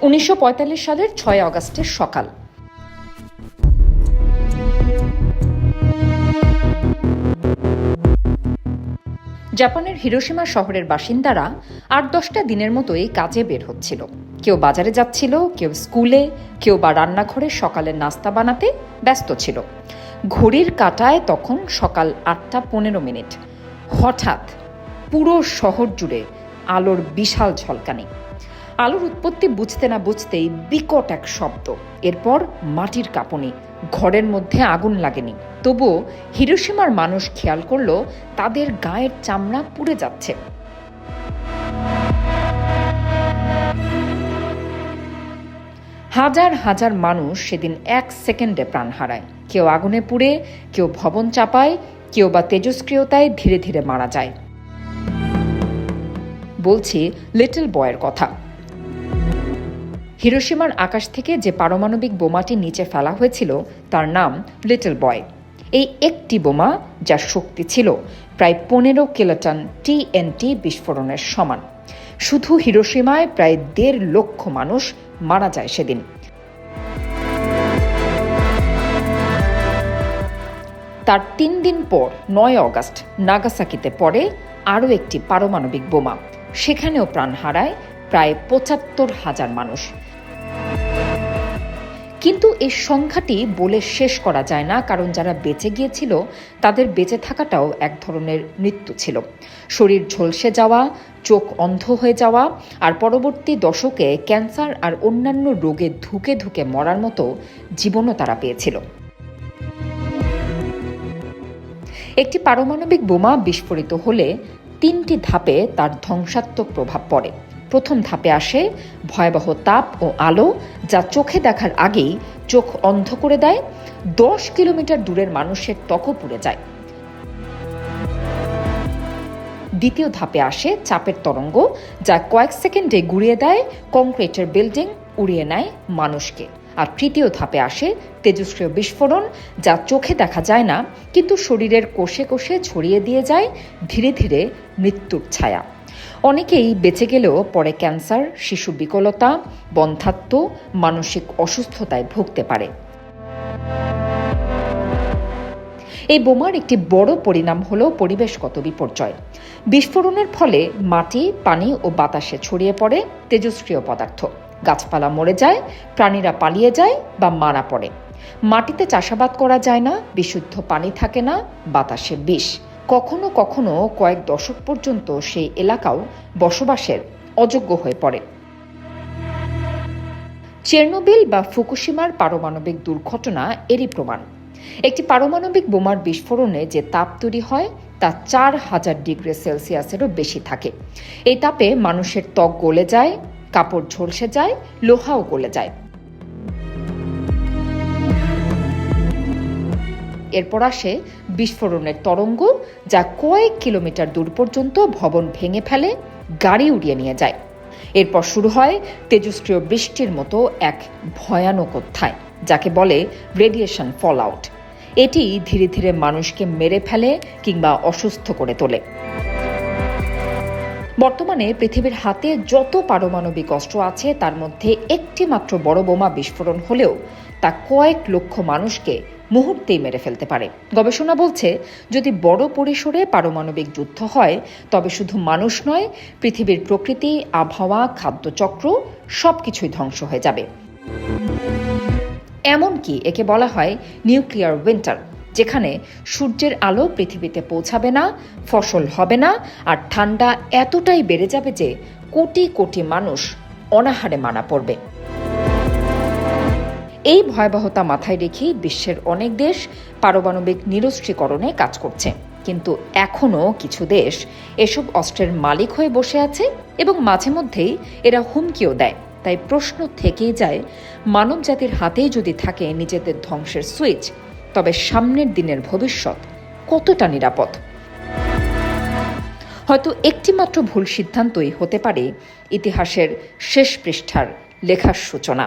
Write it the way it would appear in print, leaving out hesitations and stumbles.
1945 সালের 6 আগস্টের সকাল। জাপানের হিরোশিমা শহরের বাসিন্দারা 8-10টা দিনের মতোই কাজে বের হচ্ছিল। কেউ বাজারে যাচ্ছিল, কেউ স্কুলে, কেউ বা রান্নাঘরে সকালের নাস্তা বানাতে ব্যস্ত ছিল। ঘড়ির কাঁটায় তখন সকাল 8:15। হঠাৎ পুরো শহর জুড়ে আলোর বিশাল ঝলকানি। আলোর উৎপত্তি বুঝতে না বুঝতেই বিকট এক শব্দ, এরপর মাটির কাঁপুনি। ঘরের মধ্যে আগুন লাগেনি, তবুও হিরোশিমার মানুষ খেয়াল করলো তাদের গায়ের চামড়া পুড়ে যাচ্ছে। হাজার হাজার মানুষ সেদিন 1 সেকেন্ডে প্রাণ হারায়। কেউ আগুনে পুড়ে, কেউ ভবন চাপায়, কেউ বা তেজস্ক্রিয়তায় ধীরে ধীরে মারা যায়। বলছি লিটল বয়ের কথা। হিরোশিমার আকাশ থেকে যে পারমাণবিক বোমাটি নিচে ফেলা হয়েছিল তার নাম লিটল বয়। এই একটি বোমা, যার শক্তি ছিল প্রায় 15 কিলোটন TNT বিস্ফোরণের সমান। শুধু হিরোশিমায় প্রায় 1.5 লক্ষ মানুষ মারা যায় সেদিন। তার 3 দিন পর 9 আগস্ট নাগাসাকিতে পড়ে আরও একটি পারমাণবিক বোমা। সেখানেও প্রাণ হারায় প্রায় 75,000 মানুষ। কিন্তু এই সংখ্যাটি বলে শেষ করা যায় না, কারণ যারা বেঁচে গিয়েছিল তাদের বেঁচে থাকাটাও এক ধরনের মৃত্যু ছিল। শরীর ঝলসে যাওয়া, চোখ অন্ধ হয়ে যাওয়া, আর পরবর্তী দশকে ক্যান্সার আর অন্যান্য রোগে ধুকে ধুকে মরার মতো জীবনও তারা পেয়েছিল। একটি পারমাণবিক বোমা বিস্ফোরিত হলে 3টি ধাপে তার ধ্বংসাত্মক প্রভাব পড়ে। প্রথম ধাপে আসে ভয়াবহ তাপ ও আলো, যা চোখে দেখার আগেই চোখ অন্ধ করে দেয়। 10 কিলোমিটার দূরের মানুষের ত্বকও পুড়ে যায়। দ্বিতীয় ধাপে আসে চাপের তরঙ্গ, যা কয়েক সেকেন্ডে গুঁড়িয়ে দেয় কংক্রিটের বিল্ডিং, উড়িয়ে নেয় মানুষকে। আর তৃতীয় ধাপে আসে তেজস্ক্রিয় বিস্ফোরণ, যা চোখে দেখা যায় না, কিন্তু শরীরের কোষে কোষে ছড়িয়ে দিয়ে যায় ধীরে ধীরে মৃত্যুর ছায়া। অনেকেই বেঁচে গেলেও পরে ক্যান্সার, শিশু বিকলতা, বন্ধ্যাত্ব, মানসিক অসুস্থতায় ভুগতে পারে। এই বোমার একটি বড় পরিণাম হলো পরিবেশগত বিপর্যয়। বিস্ফোরণের ফলে মাটি, পানি ও বাতাসে ছড়িয়ে পড়ে তেজস্ক্রিয় পদার্থ। গাছপালা মরে যায়, প্রাণীরা পালিয়ে যায় বা মারা পড়ে। মাটিতে চাষাবাদ করা যায় না, বিশুদ্ধ পানি থাকে না, বাতাসে বিষ। কখনো কখনো কয়েক দশক পর্যন্ত সেই এলাকাও বসবাসের অযোগ্য হয়ে পড়ে। চেরনোবিল বা ফুকুশিমার পারমাণবিক দুর্ঘটনা এরই প্রমাণ। একটি পারমাণবিক বোমার বিস্ফোরণে যে তাপ তৈরি হয় তা 4000 ডিগ্রি সেলসিয়াসেরও বেশি থাকে। এই তাপে মানুষের ত্বক গলে যায়, কাপড় ঝলসে যায়, লোহাও গলে যায়। এরপর আসে বিস্ফোরণের তরঙ্গ, যা কয়েক কিলোমিটার দূর পর্যন্ত ভবন ভেঙে ফেলে, গাড়ি উড়িয়ে নিয়ে যায়। এরপর শুরু হয় তেজস্ক্রিয় বৃষ্টির মতো এক ভয়ানক অধ্যায়, যাকে বলে রেডিয়েশন ফলআউট। এটি ধীরে ধীরে মানুষকে মেরে ফেলে কিংবা অসুস্থ করে তোলে। বর্তমানে পৃথিবীর হাতে যত পারমাণবিক অস্ত্র আছে তার মধ্যে একটি মাত্র বড় বোমা বিস্ফোরণ হলেও তা কয়েক লক্ষ মানুষকে মুহূর্তেই মেরে ফেলতে পারে। গবেষণা বলছে, যদি বড় পরিসরে পারমাণবিক যুদ্ধ হয় তবে শুধু মানুষ নয়, পৃথিবীর প্রকৃতি, আবহাওয়া, খাদ্যচক্র সবকিছুই ধ্বংস হয়ে যাবে। এমনকি একে বলা হয় নিউক্লিয়ার উইন্টার, যেখানে সূর্যের আলো পৃথিবীতে পৌঁছাবে না, ফসল হবে না, আর ঠান্ডা এতটাই বেড়ে যাবে যে কোটি কোটি মানুষ অনাহারে মারা পড়বে। এই ভয়াবহতা মাথায় রেখেই বিশ্বের অনেক দেশ পারমাণবিক নিরস্ত্রীকরণে কাজ করছে। কিন্তু এখনও কিছু দেশ এসব অস্ত্রের মালিক হয়ে বসে আছে এবং মাঝে মধ্যেই এরা হুমকিও দেয়। তাই প্রশ্ন থেকেই যায়, মানবজাতির হাতেই যদি থাকে নিজেদের ধ্বংসের সুইচ, তবে সামনের দিনের ভবিষ্যৎ কতটা নিরাপদ? হয়তো একটিমাত্র ভুল সিদ্ধান্তই হতে পারে ইতিহাসের শেষ পৃষ্ঠার লেখার সূচনা।